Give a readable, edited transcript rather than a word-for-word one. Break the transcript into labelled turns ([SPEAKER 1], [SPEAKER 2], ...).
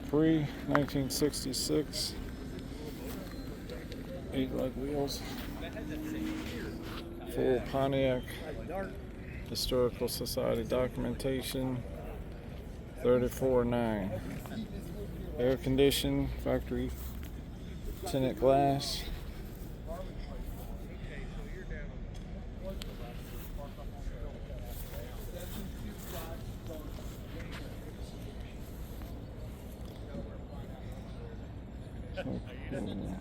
[SPEAKER 1] Prix, 1966. 8-lug wheels. Full Pontiac. Historical Society documentation. 34.9. Air conditioned, factory tinted glass. So cool.